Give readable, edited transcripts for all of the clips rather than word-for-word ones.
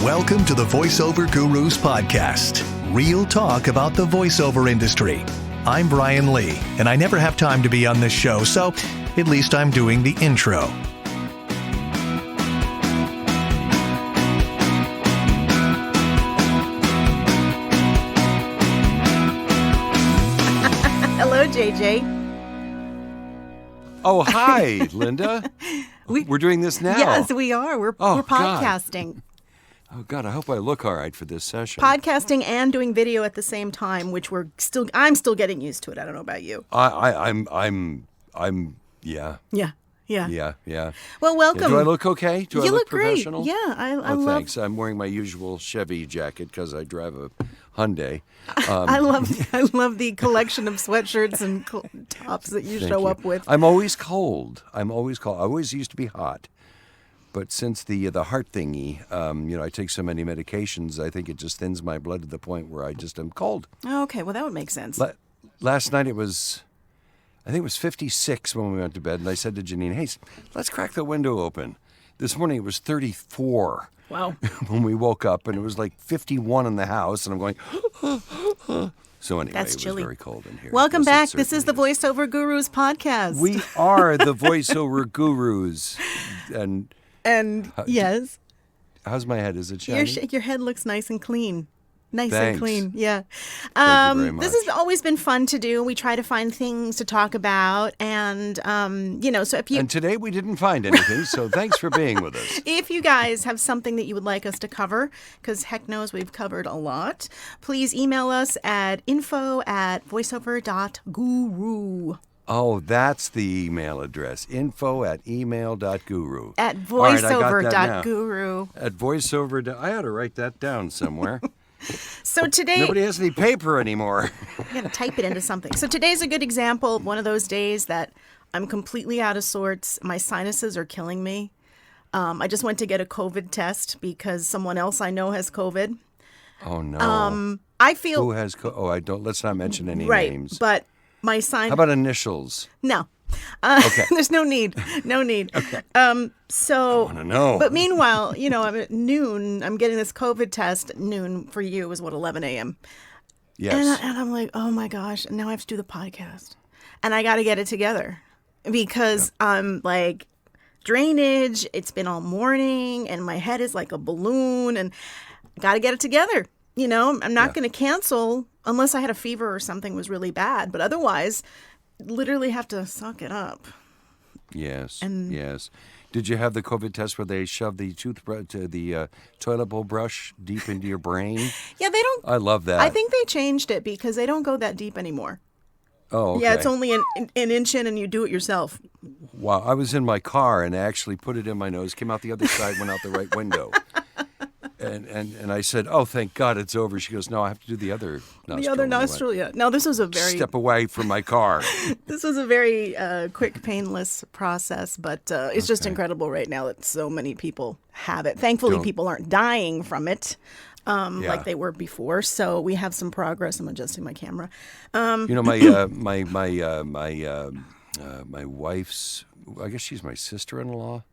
Welcome to the Voiceover Gurus podcast. Real talk about the voiceover industry. I'm Brian Lee, and I never have time to be on this show, so at least I'm doing the intro. Hello, JJ. Oh, hi, Linda. We're doing this now. Yes, we are. We're podcasting. God, I hope I look all right for this session. Podcasting and doing video at the same time, which I'm still getting used to it. I don't know about you. Yeah. Yeah. Well, welcome. Yeah, do I look okay? Do I look great. professional? Yeah, I love. Thanks. I'm wearing my usual Chevy jacket because I drive a Hyundai. I love the collection of sweatshirts and tops that you show up with. I'm always cold. I always used to be hot. But since the heart thingy, I take so many medications, I think it just thins my blood to the point where I just am cold. Oh, okay, well, that would make sense. Last night I think it was 56 when we went to bed, and I said to Janine, hey, let's crack the window open. This morning it was 34. Wow. When we woke up, and it was like 51 in the house, and I'm going, So anyway, That's it was chilly. very cold in here. Welcome Yes, back. This is the Voiceover Gurus podcast. We are the Voiceover Gurus. And yes. How's my head? Is it shiny? Your head looks nice and clean. Thanks. And clean, yeah. Thank you very much. This has always been fun to do. We try to find things to talk about, and so if you and today we didn't find anything, so thanks for being with us. If you guys have something that you would like us to cover, because heck knows we've covered a lot, please email us at info@voiceover.guru. Oh, that's the email address, info@email.guru. At All right, I got that now. voiceover.guru. At voiceover. I ought to write that down somewhere. So today, Nobody has any paper anymore. you got to type it into something. So today's a good example of one of those days that I'm completely out of sorts. My sinuses are killing me. I just went to get a COVID test because someone else I know has COVID. Oh no. I feel Who has? Let's not mention any right, names. but my sinus. How about initials? No. Okay. There's no need. Okay. So. I want to know. But meanwhile, I'm at noon. I'm getting this COVID test at noon. For you is what, 11 a.m. Yes. And I'm like, oh my gosh! And now I have to do the podcast, and I got to get it together because I'm like drainage. It's been all morning, and my head is like a balloon, and got to get it together. I'm not going to cancel unless I had a fever or something was really bad, but otherwise. Literally have to suck it up. Yes. Yes. Did you have the COVID test where they shove the toilet bowl brush deep into your brain? Yeah, they don't. I love that. I think they changed it because they don't go that deep anymore. Oh, okay. Yeah, it's only an inch in, and you do it yourself. Wow, I was in my car and I actually put it in my nose, came out the other side, went out the right window. And I said, oh, thank God it's over. She goes, no, I have to do the other nostril. The other nostril, yeah. No, this was a very... Step away from my car. This was a very quick, painless process, but it's just incredible right now that so many people have it. Thankfully, people aren't dying from it like they were before, so we have some progress. I'm adjusting my camera. My wife's, I guess she's my sister-in-law.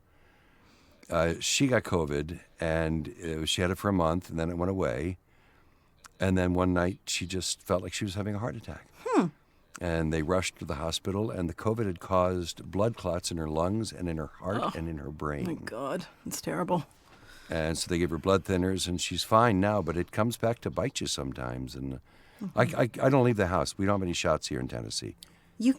She got COVID, and she had it for a month, and then it went away. And then one night, she just felt like she was having a heart attack. And they rushed to the hospital, and the COVID had caused blood clots in her lungs and in her heart and in her brain. Oh, my God. It's terrible. And so they gave her blood thinners, and she's fine now, but it comes back to bite you sometimes. And I don't leave the house. We don't have any shots here in Tennessee.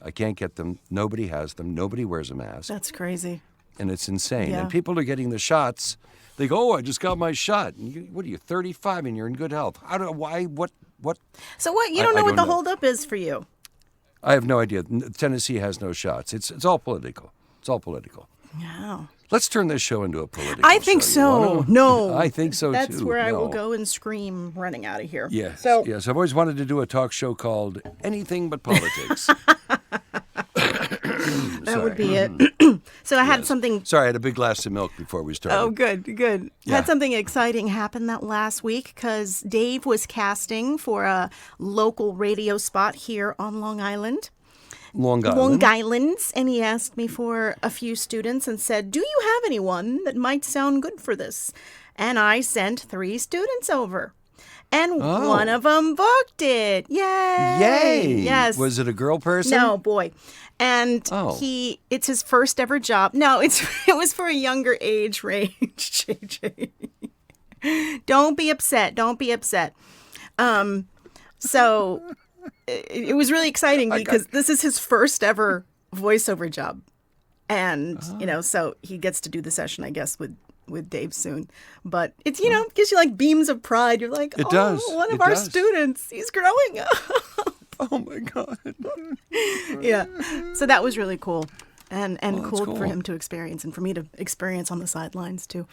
I can't get them. Nobody has them. Nobody wears a mask. That's crazy. And it's insane. Yeah. And people are getting the shots. They go, oh, I just got my shot. And what are you, 35 and you're in good health? Why, what? So what? You don't know what the holdup is for you? I have no idea. Tennessee has no shots. It's all political. It's all political. Wow. Let's turn this show into a political I think show. so. No. I think so, That's too. where I will No. go and scream running out of here. Yes. So, Yes. I've always wanted to do a talk show called Anything But Politics. That would be it. So I had something... Sorry, I had a big glass of milk before we started. Oh, good. Yeah. Had something exciting happen that last week because Dave was casting for a local radio spot here on Long Island. Long Island. Long Island, and he asked me for a few students and said, do you have anyone that might sound good for this? And I sent 3 students over. And one of them booked it. Yay! Yay! Yes. Was it a girl person? No, boy. And it's his first ever job. No, it was for a younger age range, JJ. Don't be upset. Don't be upset. So it was really exciting because this is his first ever voiceover job. And, so he gets to do the session, I guess, with Dave soon. But it's, gives you like beams of pride. You're like, it does. One of our students, he's growing up. Oh my God. Yeah. So that was really cool. And cool for him to experience and for me to experience on the sidelines too.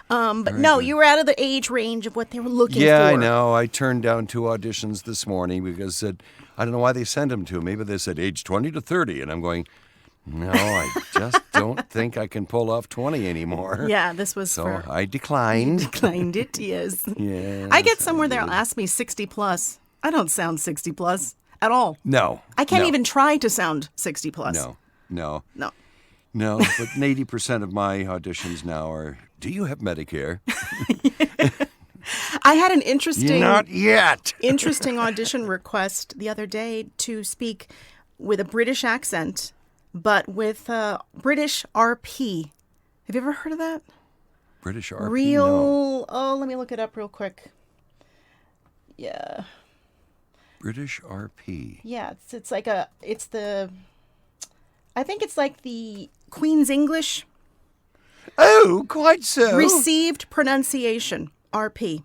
But you were out of the age range of what they were looking for. Yeah, I know. I turned down 2 auditions this morning because I don't know why they sent them to me, but they said age 20 to 30. And I'm going, no, I just don't think I can pull off 20 anymore. Yeah, this was so I declined. Declined it, yes. Yeah. I get somewhere they'll ask me 60 plus. I don't sound 60 plus at all. No. I can't even try to sound 60 plus. No, but 80% of my auditions now are, do you have Medicare? I had an interesting... Not yet. interesting audition request the other day to speak with a British accent, but with British RP. Have you ever heard of that? British RP? Real... No. Oh, let me look it up real quick. Yeah. British RP. Yeah, it's like I think it's like the Queen's English. Oh, quite so. Received pronunciation, RP.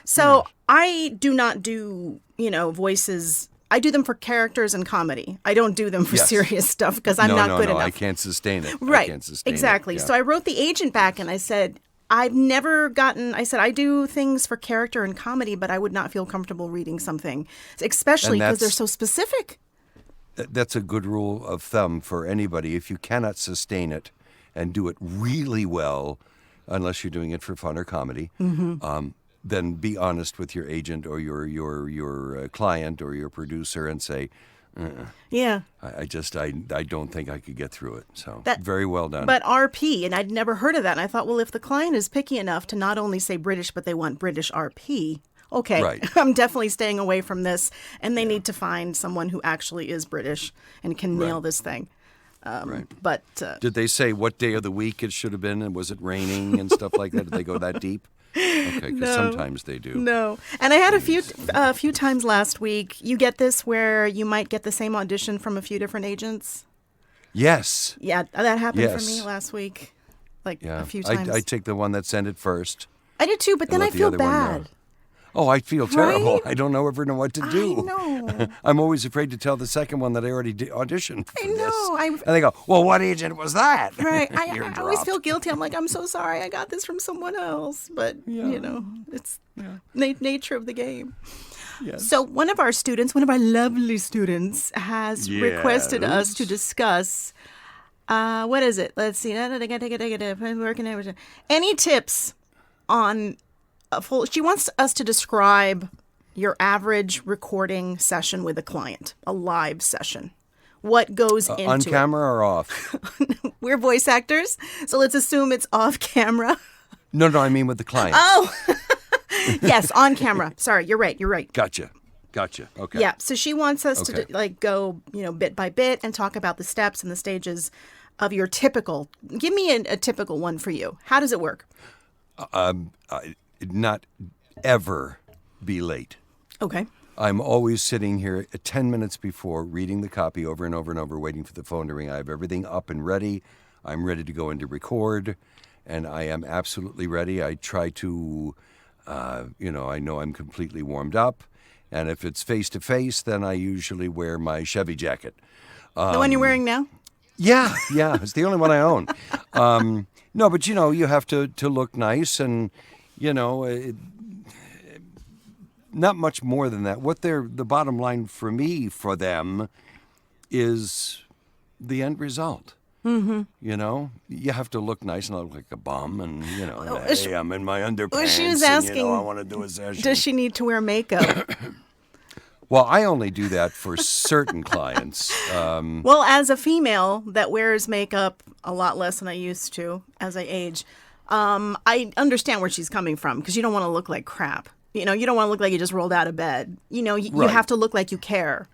So I do not do, voices. I do them for characters and comedy. I don't do them for serious stuff because I'm not good enough. I can't sustain it. Right. I can't sustain exactly. it. Yeah. So I wrote the agent back and I said, I do things for character and comedy, but I would not feel comfortable reading something, especially because they're so specific. That's a good rule of thumb for anybody. If you cannot sustain it and do it really well, unless you're doing it for fun or comedy, then be honest with your agent or your client or your producer and say, yeah, I don't think I could get through it. So very well done. But RP, and I'd never heard of that. And I thought, well, if the client is picky enough to not only say British, but they want British RP, okay, right. I'm definitely staying away from this. And they need to find someone who actually is British and can nail this thing. Right. But did they say what day of the week it should have been, and was it raining and stuff like that? Did they go that deep? Okay, because sometimes they do. No. And I had a few times last week. You get this where you might get the same audition from a few different agents? Yes. Yeah, that happened for me last week. A few times. I take the one that sent it first. I did too, but then I feel bad. Oh, I feel terrible. Right? I don't ever know what to do. I know. I'm always afraid to tell the second one that I already auditioned for this. I know. And they go, well, what agent was that? Right. I always feel guilty. I'm like, I'm so sorry. I got this from someone else. But, it's nature of the game. Yes. So one of our lovely students, has requested us to discuss, what is it? Let's see. Any tips on... She wants us to describe your average recording session with a client, a live session. What goes into on camera or off? We're voice actors, so let's assume it's off camera. No, I mean with the client. Oh, yes, on camera. Sorry, you're right. Gotcha. Okay. Yeah, so she wants us to go, bit by bit and talk about the steps and the stages of your typical. Give me a typical one for you. How does it work? Not ever be late. Okay. I'm always sitting here 10 minutes before, reading the copy over and over and over, waiting for the phone to ring. I have everything up and ready. I'm ready to go in to record, and I am absolutely ready. I try to, I know I'm completely warmed up, and if it's face-to-face, then I usually wear my Chevy jacket. The one you're wearing now? Yeah, it's the only one I own. No, but, you have to look nice and... not much more than that. The bottom line for them is the end result. Mm-hmm. You have to look nice and not look like a bum. And, hey, I'm in my underpants. Well, she was asking, I want to do a session. Does she need to wear makeup? Well, I only do that for certain clients. Well, as a female that wears makeup a lot less than I used to as I age, I understand where she's coming from because you don't want to look like crap. You know, you don't want to look like you just rolled out of bed. You know, you Right. have to look like you care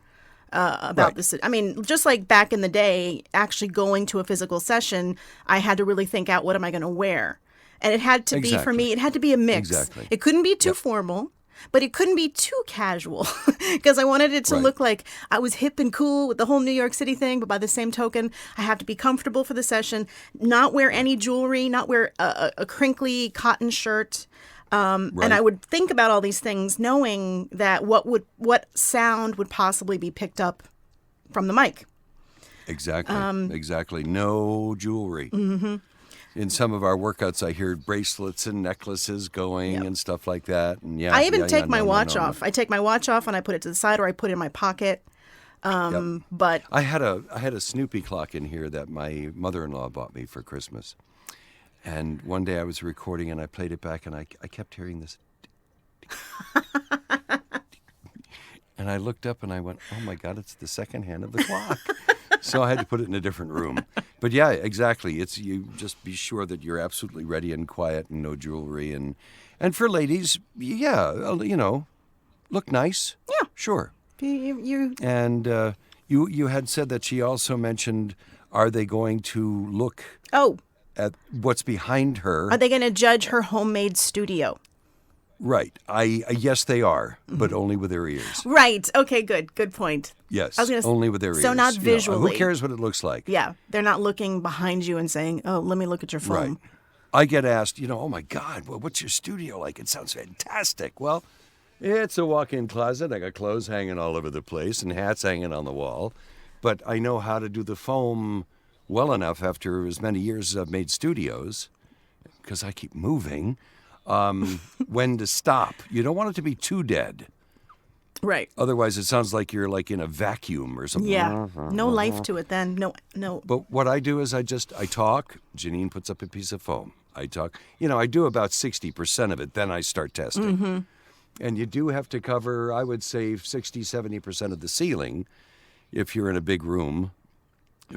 about Right. this. I mean, just like back in the day, actually going to a physical session, I had to really think out what am I going to wear. And it had to be, for Exactly. me, it had to be a mix. Exactly. It couldn't be too formal, but it couldn't be too casual because I wanted it to Right. look like I was hip and cool with the whole New York City thing. But by the same token, I have to be comfortable for the session, not wear any jewelry, not wear a crinkly cotton shirt. And I would think about all these things knowing that what sound would possibly be picked up from the mic. Exactly. Exactly. No jewelry. Mm-hmm. In some of our workouts, I hear bracelets and necklaces going and stuff like that. And I even take my no, watch no, no. off. I take my watch off and I put it to the side or I put it in my pocket. But I had a Snoopy clock in here that my mother-in-law bought me for Christmas. And one day I was recording and I played it back and I kept hearing this. And I looked up and I went, oh my God, it's the second hand of the clock. So I had to put it in a different room. But yeah, exactly. It's you just be sure that you're absolutely ready and quiet and no jewelry. And for ladies, yeah, look nice. Yeah. Sure. you And you had said that she also mentioned, are they going to look at what's behind her? are they going to judge her homemade studio? Right. Yes, they are, but only with their ears. Right. Okay, good point. Yes, I was gonna only with their ears. so not You know, visually. who cares what it looks like? Yeah, they're not looking behind you and saying, "Oh, let me look at your phone." Right. I get asked, oh my God, well, what's your studio like? It sounds fantastic. Well, it's a walk-in closet. I got clothes hanging all over the place and hats hanging on the wall. But I know how to do the foam well enough after as many years as I've made studios, because I keep moving, when to stop. You don't want it to be too dead. Right. Otherwise, it sounds like you're like in a vacuum or something. Yeah. No life to it then. No. But what I do is I talk. Janine puts up a piece of foam. I talk. I do about 60% of it. Then I start testing. Mm-hmm. And you do have to cover, I would say, 60, 70% of the ceiling if you're in a big room,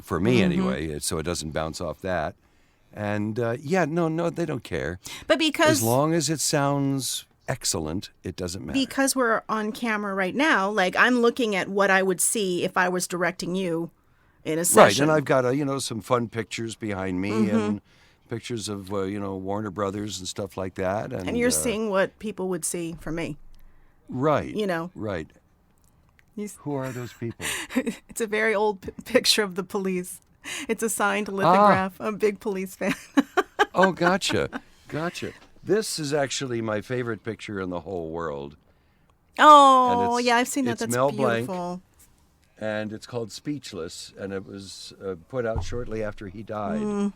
for me anyway, so it doesn't bounce off that. And no, they don't care. But because As long as it sounds excellent, it doesn't matter. because we're on camera right now, like I'm looking at what I would see if I was directing you in a session. Right, and I've got some fun pictures behind me and pictures of Warner Brothers and stuff like that. And you're seeing what people would see from me. Right. Right. Who are those people? It's a very old picture of the police. It's a signed lithograph. I'm a big police fan. Oh, gotcha. This is actually my favorite picture in the whole world. Oh, it's- yeah, I've seen that. it's That's Mel Blanc. beautiful. And it's called Speechless, and it was put out shortly after he died.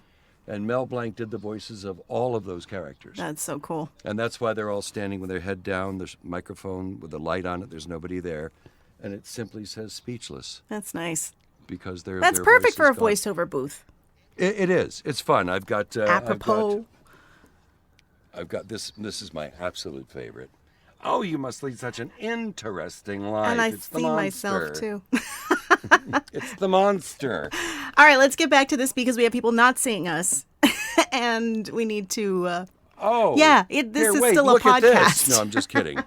And Mel Blanc did the voices of all of those characters. That's so cool. And that's why they're all standing with their head down. There's a microphone with a light on it. There's nobody there. And it simply says Speechless That's nice. because That's their perfect for a voice is voiceover booth. gone. It is. It's fun. I've got... Apropos. I've got this. This is my absolute favorite. Oh, you must lead such an interesting life. And I It's the see myself monster. too. It's the monster. All right, let's get back to this because we have people not seeing us. And we need to... Oh. Yeah, this Here, is wait, still a look at this. podcast. No, I'm just kidding.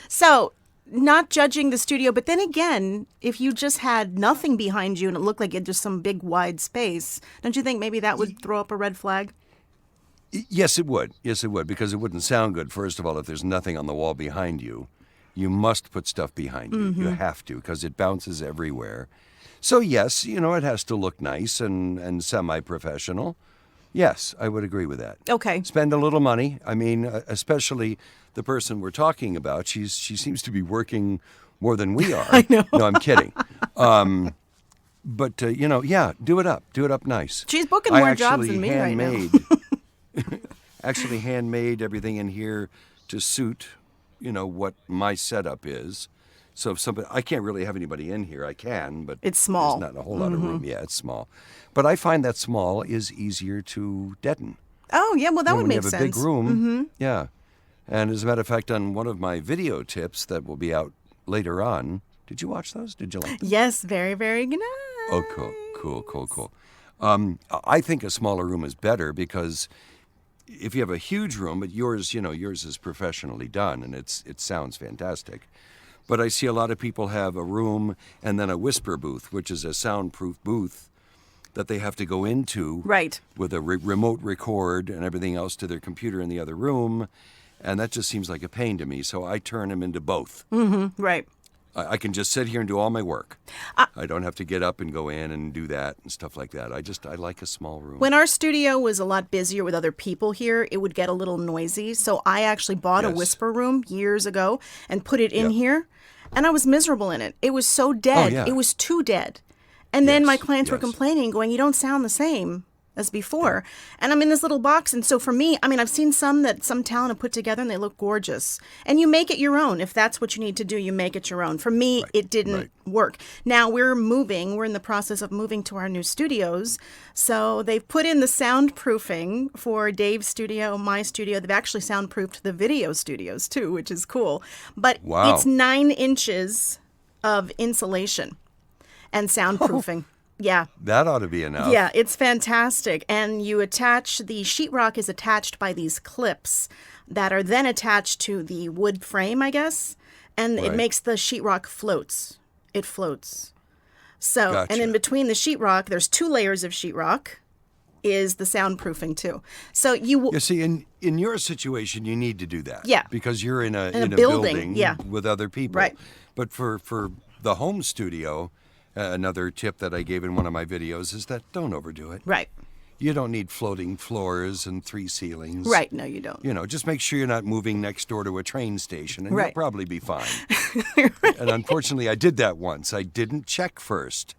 So, not judging the studio, but then again, if you just had nothing behind you and it looked like it just some big wide space, don't you think maybe that would throw up a red flag? Yes, it would. Yes, it would, because it wouldn't sound good. First of all, if there's nothing on the wall behind you, you must put stuff behind you. You have to, because it bounces everywhere. So yes, it has to look nice and semi-professional. Yes, I would agree with that. Okay. Spend a little money. I mean, especially the person we're talking about. She seems to be working more than we are. I know. No, I'm kidding. But yeah, do it up. Do it up nice. She's booking more jobs than me right now. Actually handmade everything in here to suit, what my setup is. So if I can't really have anybody in here. I can, but It's small. There's not a whole lot of room. Yeah, it's small. But I find that small is easier to deaden. Oh, yeah, well, that would When make you have sense. a big room, yeah. And as a matter of fact, on one of my video tips that will be out later on. Did you watch those? Did you like them? Yes, very, very good. Oh, cool. I think a smaller room is better because if you have a huge room, but yours is professionally done and it sounds fantastic. But I see a lot of people have a room and then a whisper booth, which is a soundproof booth that they have to go into Right. with a remote record and everything else to their computer in the other room. And that just seems like a pain to me. So I turn them into both. Mm-hmm. Right. I can just sit here and do all my work. I don't have to get up and go in and do that and stuff like that. I like a small room. When our studio was a lot busier with other people here, it would get a little noisy. So I actually bought a Yes. whisper room years ago and put it in Yeah. here. And I was miserable in it. It was so dead. yeah. It was too dead. And then Yes, my clients were yes. complaining, going, you don't sound the same as before. And I'm in this little box. And so for me, I mean, I've seen some that some talent have put together and they look gorgeous. And you make it your own. If that's what you need to do, you make it your own. For me, it didn't work. Now we're in the process of moving to our new studios. So they've put in the soundproofing for Dave's studio, my studio. They've actually soundproofed the video studios too, which is cool. But Wow. it's 9 inches of insulation and soundproofing. Yeah. That ought to be enough. Yeah, it's fantastic. And you attach, the sheetrock is attached by these clips that are then attached to the wood frame, I guess. And it Right. makes the sheetrock floats. It floats. So, Gotcha. and in between the sheetrock, there's 2 layers of sheetrock, is the soundproofing too. So you You see, in your situation, you need to do that. Yeah. Because you're in a building, yeah. with other people. Right. But for the home studio, another tip that I gave in one of my videos is that don't overdo it. Right. You don't need floating floors and 3 ceilings. Right. No, you don't. Just make sure you're not moving next door to a train station, and Right. you'll probably be fine. And unfortunately, I did that once. I didn't check first.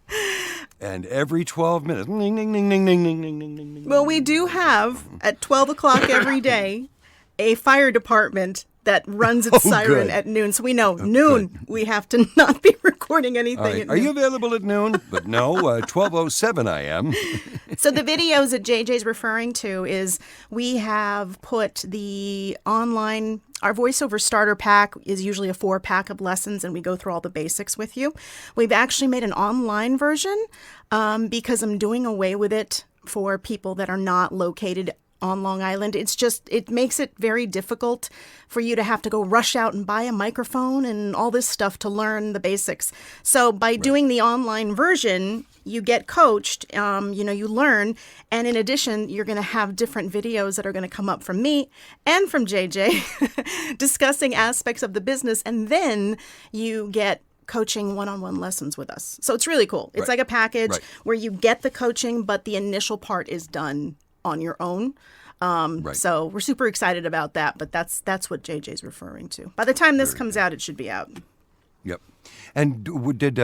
And every 12 minutes, ding, ding, ding, ding, ding, ding, ding, ding, ding, ding. Well, we do have at 12 o'clock every day a fire department that runs its siren good. at noon. So we know noon we have to not be recording anything. All right. At Are noon. you available at noon? But no, 12:07 I am. So the videos that JJ's referring to is we have put the online, our voiceover starter pack is usually a 4-pack of lessons and we go through all the basics with you. We've actually made an online version because I'm doing away with it for people that are not located on Long Island. It makes it very difficult for you to have to go rush out and buy a microphone and all this stuff to learn the basics. So by doing the online version, you get coached, you learn. And in addition, you're going to have different videos that are going to come up from me and from JJ discussing aspects of the business. And then you get coaching one-on-one lessons with us. So it's really cool. It's like a package where you get the coaching, but the initial part is done on your own. So we're super excited about that, but that's what JJ's referring to. By the time this comes out, it should be out. Yep. And did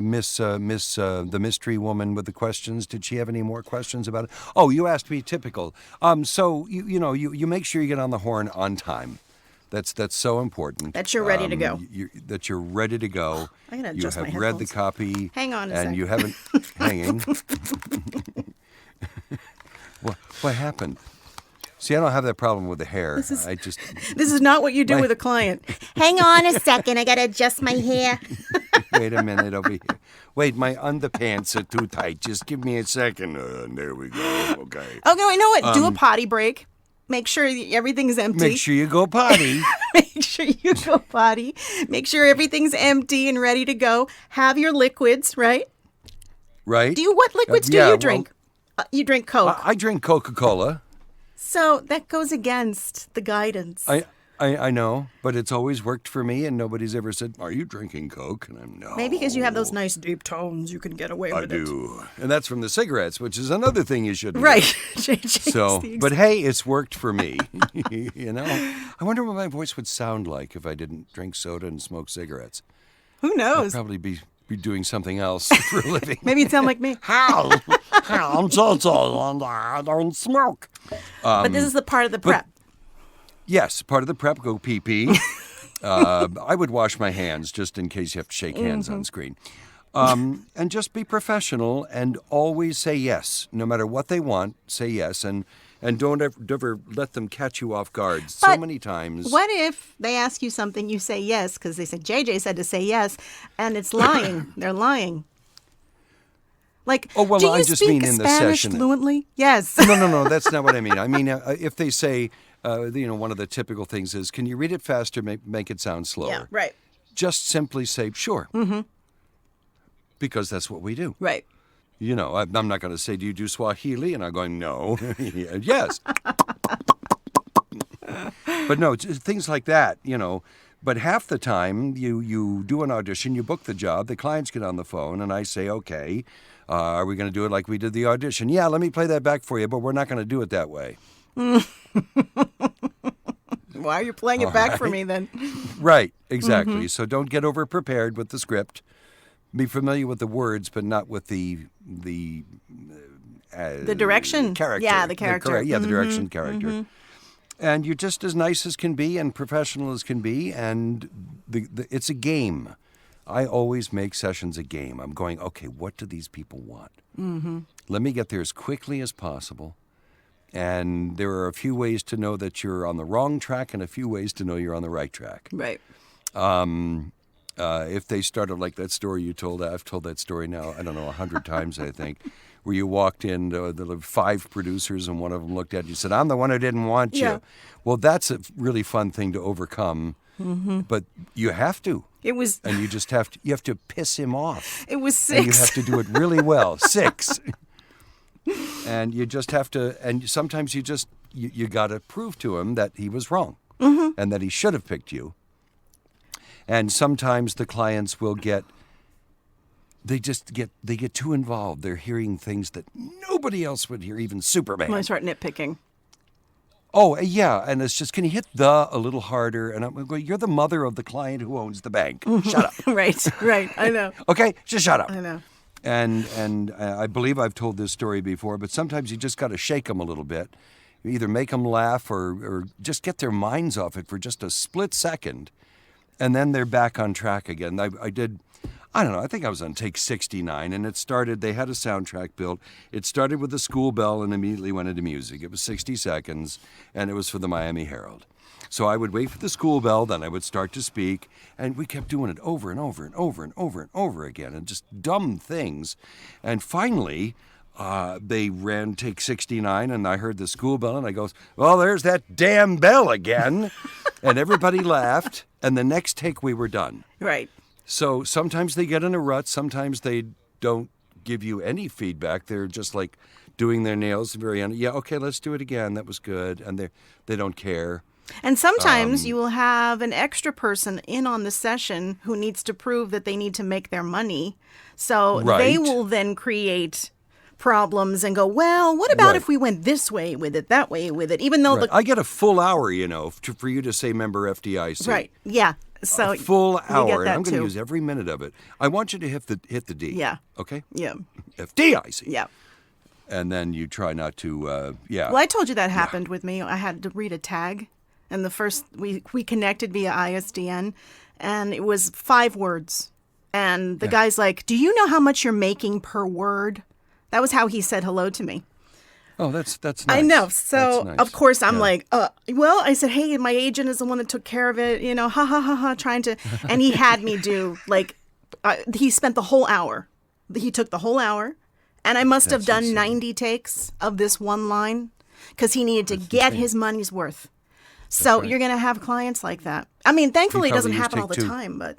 Miss the mystery woman with the questions? Did she have any more questions about it? Oh, you asked me typical. So you make sure you get on the horn on time. That's so important. That you're ready to go. That you're ready to go. I'm gonna You adjust have my read the headphones. copy. Hang on a and sec. you haven't hanging. What happened? See, I don't have that problem with the hair. This is not what you do with a client. Hang on a second. I got to adjust my hair. Wait a minute over here. Wait, my underpants are too tight. Just give me a second. There we go. Okay. Okay, you know what? Do a potty break. Make sure everything's empty. Make sure you go potty. Make sure you go potty. Make sure everything's empty and ready to go. Have your liquids, right? Right? What liquids do yeah, you drink? You drink Coke. I drink Coca-Cola. So that goes against the guidance. I know, but it's always worked for me, and nobody's ever said, "Are you drinking Coke?" And I'm no. Maybe because you have those nice deep tones, you can get away with I it. do, and that's from the cigarettes, which is another thing you shouldn't. Right. Do. So, but hey, it's worked for me. I wonder what my voice would sound like if I didn't drink soda and smoke cigarettes. Who I'd knows? probably be doing something else for a living. Maybe you'd sound like me. I'm so and I don't smoke. But this is the part of the prep. Yes, part of the prep, go pee-pee. I would wash my hands just in case you have to shake hands on screen. And just be professional and always say yes. No matter what they want, say yes. And And don't ever let them catch you off guard. So But many times. What if they ask you something, you say yes, because they said, JJ said to say yes, and it's lying. They're lying. Like, Oh, well, do you I just speak mean in the Spanish session. fluently? Yes. No, that's not what I mean. I mean, if they say, one of the typical things is, can you read it faster, make it sound slower? Yeah, right. Just simply say, sure. Mm-hmm. Because that's what we do. Right. You know, I'm not going to say, do you do Swahili? And I'm going, no. Yes. But no, things like that, But half the time, you do an audition, you book the job, the clients get on the phone, and I say, okay, are we going to do it like we did the audition? Yeah, let me play that back for you, but we're not going to do it that way. Why are you playing it back for me then? Right, exactly. Mm-hmm. So don't get over-prepared with the script. Be familiar with the words, but not with the direction. Character. Yeah, the character. The direction character. Mm-hmm. And you're just as nice as can be and professional as can be, and it's a game. I always make sessions a game. I'm going, okay, what do these people want? Mm-hmm. Let me get there as quickly as possible. And there are a few ways to know that you're on the wrong track and a few ways to know you're on the right track. Right. If they started like that story you told, I've told that story now, 100 times, I think, where you walked in, there were 5 producers and one of them looked at you and said, I'm the one who didn't want you. Yeah. Well, that's a really fun thing to overcome, but you have to. It was... And you just have to piss him off. It was 6. And you have to do it really well. 6. And you just have to, and sometimes you got to prove to him that he was wrong and that he should have picked you. And sometimes the clients will get too involved. They're hearing things that nobody else would hear, even Superman. When I start nitpicking. Oh, yeah, and it's just, can you hit the a little harder? And I'm going, you're the mother of the client who owns the bank. Shut up. Right, I know. Okay, just shut up. I know. And I believe I've told this story before, but sometimes you just got to shake them a little bit. You either make them laugh or just get their minds off it for just a split second, and then they're back on track again. I think I was on take 69, and they had a soundtrack built. It started with the school bell and immediately went into music. It was 60 seconds, and it was for the Miami Herald. So I would wait for the school bell, then I would start to speak, and we kept doing it over and over and over and over and over again, and just dumb things. And finally, they ran take 69, and I heard the school bell, and I goes, well, there's that damn bell again. And everybody laughed, and the next take we were done. Right. So sometimes they get in a rut, sometimes they don't give you any feedback. They're just like doing their nails very yeah, okay, let's do it again. That was good. And they don't care. And sometimes you will have an extra person in on the session who needs to prove that they need to make their money. So they will then create problems and go, well, what about if we went this way with it, that way with it, even though I get a full hour, for you to say member FDIC. Right, yeah. So a full hour, and I'm going to to use every minute of it. I want you to hit the D. Yeah. Okay? Yeah. FDIC. Yeah. And then you try not to, Well, I told you that happened with me. I had to read a tag, and the first, we connected via ISDN, and it was 5 words. And the guy's like, do you know how much you're making per word? That was how he said hello to me. Oh, that's nice. I know. So, nice. Of course, I'm like, well, I said, hey, my agent is the one that took care of it, trying to. And he had me do, he spent the whole hour. He took the whole hour. And I must have done 90 takes of this one line because he needed to get his money's worth. So you're going to have clients like that. I mean, thankfully, it doesn't happen all the time, but.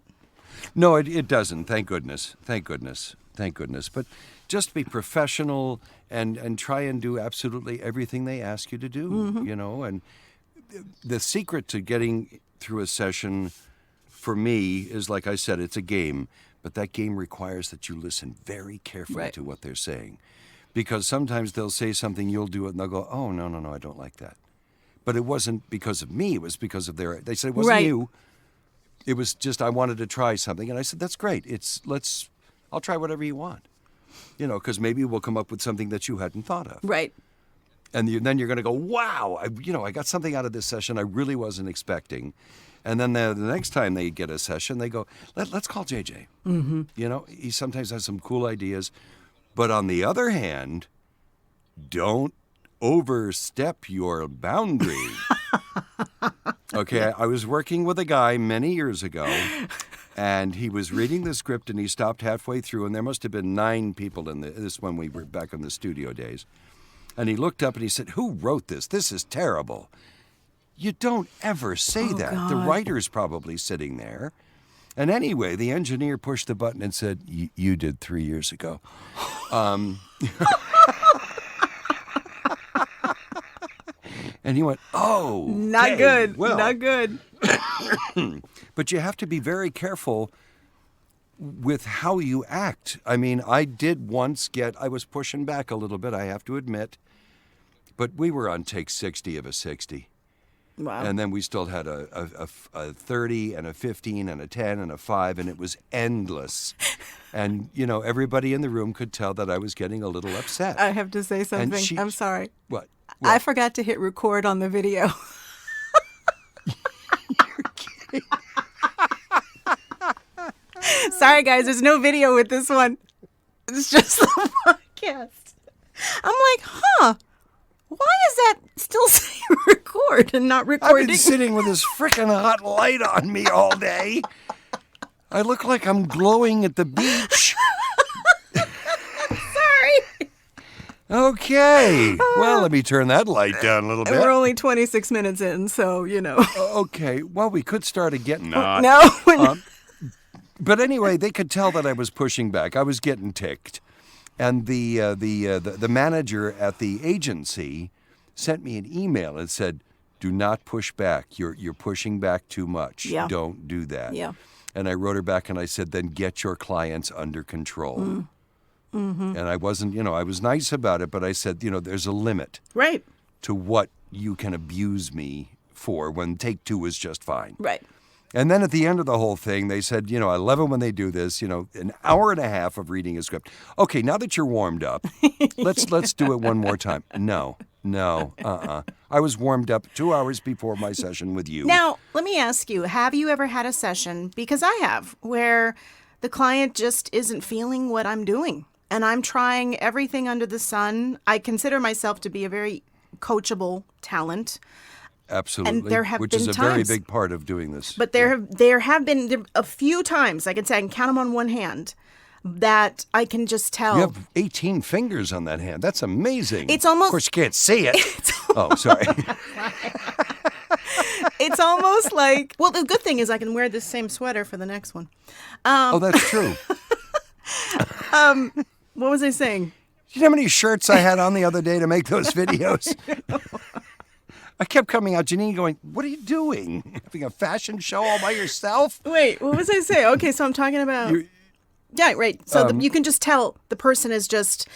No, it doesn't. Thank goodness. But just be professional and try and do absolutely everything they ask you to do, And the secret to getting through a session, for me, is, like I said, it's a game. But that game requires that you listen very carefully to what they're saying. Because sometimes they'll say something, you'll do it, and they'll go, oh, no, I don't like that. But it wasn't because of me. It was because of they said it wasn't you. It was just I wanted to try something. And I said, that's great. I'll try whatever you want. Because maybe we'll come up with something that you hadn't thought of. Right. And then you're going to go, wow, I got something out of this session I really wasn't expecting. And then the next time they get a session, they go, let's call JJ. Mm-hmm. He sometimes has some cool ideas. But on the other hand, don't overstep your boundary. Okay, I was working with a guy many years ago, and he was reading the script, and he stopped halfway through, and there must have been 9 people in this when we were back in the studio days. And he looked up and he said, "Who wrote this? This is terrible." You don't ever say that. God. The writer's probably sitting there. And anyway, the engineer pushed the button and said, "You did 3 years ago." And he went, "Oh, Not okay, good. well." Not good. But you have to be very careful with how you act. I mean, I did once I was pushing back a little bit, I have to admit. But we were on take 60 of a 60. Wow. And then we still had a 30 and a 15 and a 10 and a 5, and it was endless. And, everybody in the room could tell that I was getting a little upset. I have to say something. I'm sorry. What? I forgot to hit record on the video. You're kidding. Sorry, guys. There's no video with this one. It's just the podcast. I'm like, why is that still saying record and not recording? I've been sitting with this frickin' hot light on me all day. I look like I'm glowing at the beach. Sorry. Okay. Well, let me turn that light down a little bit. We're only 26 minutes in, so, Okay. Well, we could start again. No. But anyway, they could tell that I was pushing back. I was getting ticked. And the manager at the agency sent me an email and said, "Do not push back. You're pushing back too much. Yeah. Don't do that." Yeah. And I wrote her back and I said, "Then get your clients under control." Mm-hmm. And I wasn't, I was nice about it, but I said, there's a limit Right. to what you can abuse me for when take 2 is just fine. Right. And then at the end of the whole thing, they said, I love it when they do this, an hour and a half of reading a script. Okay, now that you're warmed up, let's do it one more time. No. I was warmed up 2 hours before my session with you. Now, let me ask you, have you ever had a session, because I have, where the client just isn't feeling what I'm doing? And I'm trying everything under the sun. I consider myself to be a very coachable talent. Absolutely. And there have which been is a times, very big part of doing this. But there have been a few times, I can count them on one hand, that I can just tell. You have 18 fingers on that hand. That's amazing. It's almost... Of course, you can't see it. Oh, sorry. It's almost like... Well, the good thing is I can wear this same sweater for the next one. Oh, that's true. What was I saying? You know how many shirts I had on the other day to make those videos? I kept coming out, Janine, going, "What are you doing? Having a fashion show all by yourself?" Wait, what was I saying? Okay, so I'm talking about... Yeah, right. So you can just tell the person is just...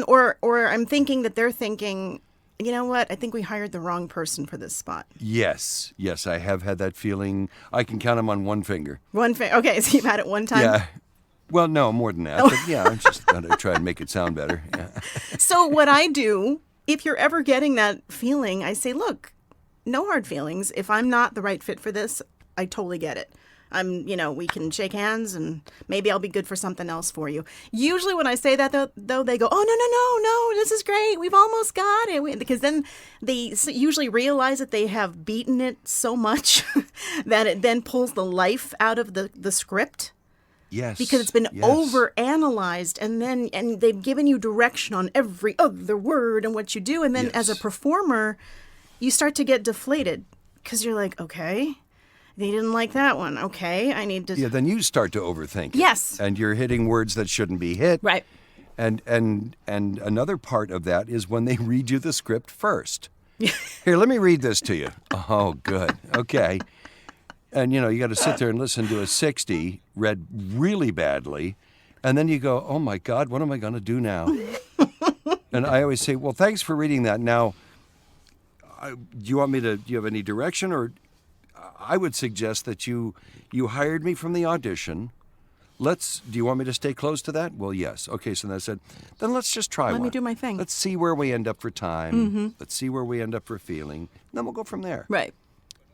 Or I'm thinking that they're thinking, you know what? I think we hired the wrong person for this spot. Yes, I have had that feeling. I can count them on one finger. One finger. Okay, so you've had it one time? Yeah. Well, no, more than that. But yeah, I'm just going to try and make it sound better. Yeah. So what I do, if you're ever getting that feeling, I say, look, no hard feelings. If I'm not the right fit for this, I totally get it. We can shake hands and maybe I'll be good for something else for you. Usually when I say that, though, they go, "Oh, no, this is great. We've almost got it." Because then they usually realize that they have beaten it so much that it then pulls the life out of the script. Yes. Because it's been overanalyzed and they've given you direction on every other word and what you do. And then as a performer, you start to get deflated because you're like, okay, they didn't like that one. Okay, I need to... Yeah, then you start to overthink it. Yes. And you're hitting words that shouldn't be hit. Right. And another part of that is when they read you the script first. Here, let me read this to you. Oh, good. Okay. And, you got to sit there and listen to a 60 read really badly. And then you go, "Oh, my God, what am I going to do now?" And I always say, "Well, thanks for reading that. Now, do you have any direction? Or I would suggest that you hired me from the audition. Do you want me to stay close to that?" "Well, yes." "Okay." So then I said, "Then let's just try one. Let me do my thing. Let's see where we end up for time. Mm-hmm. Let's see where we end up for feeling. And then we'll go from there." Right.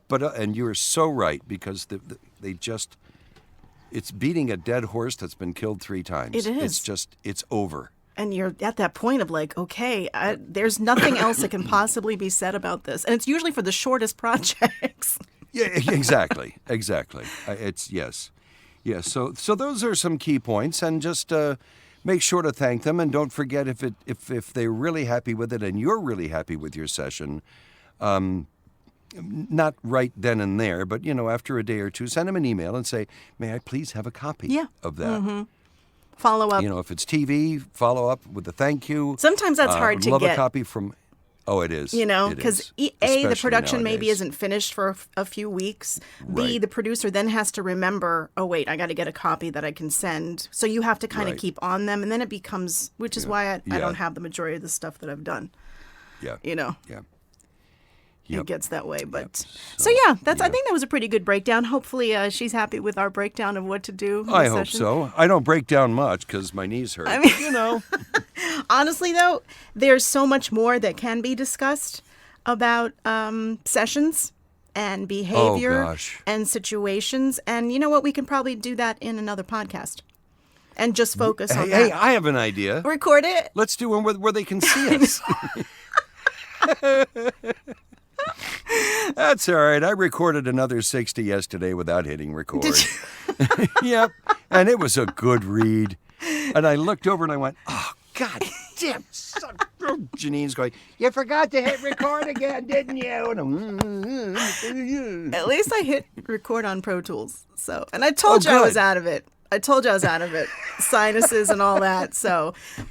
But and you're so right, because it's beating a dead horse that's been killed 3 times. It is. It's over. And you're at that point of like, okay, there's nothing else that can possibly be said about this. And it's usually for the shortest projects. Yeah, exactly. It's yes. So those are some key points, and just make sure to thank them, and don't forget if they're really happy with it and you're really happy with your session, not right then and there, but after a day or two, send them an email and say, "May I please have a copy of that?" Mm-hmm. Follow up. If it's TV, follow up with a thank you. Sometimes that's hard to love get. a copy from. Oh, it is. Because the production maybe nowadays. isn't finished for a few weeks. B, Right. the producer then has to remember, oh, wait, I got to get a copy that I can send. So you have to kind of Right. keep on them. And then it becomes, which is why I don't have the majority of the stuff that I've done. Yeah. Yeah. Yep. It gets that way. But so yeah, I think that was a pretty good breakdown. Hopefully she's happy with our breakdown of what to do. in I the hope session. so. I don't break down much because my knees hurt. I mean- Honestly, Honestly, though, there's so much more that can be discussed about sessions and behavior gosh. and situations. And you know what? We can probably do that in another podcast and just focus on hey, that. I have an idea. Record it. Let's do one where they can see us. That's all right. I recorded another 60 yesterday without hitting record. Yep. And it was a good read. And I looked over and I went, oh, God damn. Janine's going, you forgot to hit record again, didn't you? And At least I hit record on Pro Tools. And I told you I was good. out of it. Sinuses and all that.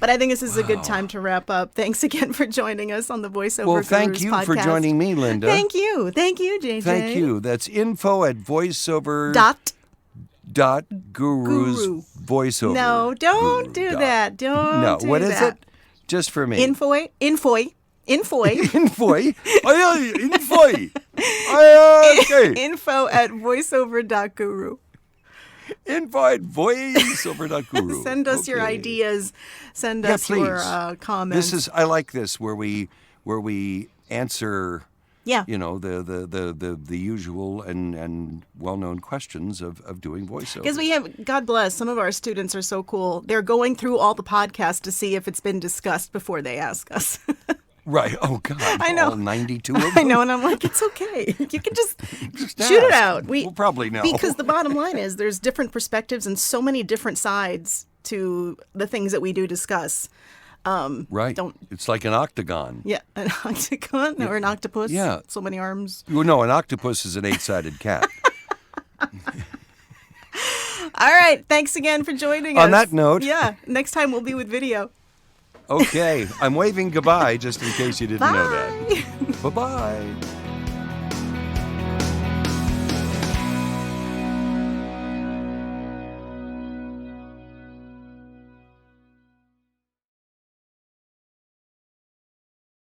But I think this is a good time to wrap up. Thanks again for joining us on the Voiceover well, Gurus thank you for podcast. joining me, Linda. Thank you, JJ. Thank you. That's info@voiceover. Dot Gurus Guru. voiceover. No, don't Guru do dot. that. Don't No, do what is that. it? Just for me. Infoy. Infoy. Okay. Info@voiceover.guru. Info@voiceover.guru. Send us your Okay. ideas. Send Yeah, us your please. comments. I like this where we answer Yeah. the usual and well-known questions of doing voiceover. Because we have, God bless, some of our students are so cool. They're going through all the podcasts to see if it's been discussed before they ask us. Right. Oh, God. I know. All 92 of them? I know, and I'm like, it's okay. You can just Just shoot it ask. out. We'll probably know. Because the bottom line is there's different perspectives and so many different sides to the things that we do discuss. Right. It's like an octagon. Yeah, an octagon or an octopus. Yeah. So many arms. Well, no, an octopus is an 8-sided cat. All right. Thanks again for joining us. On that note. Yeah. Next time we'll be with video. Okay. I'm waving goodbye just in case you didn't know that. Bye. Bye-bye.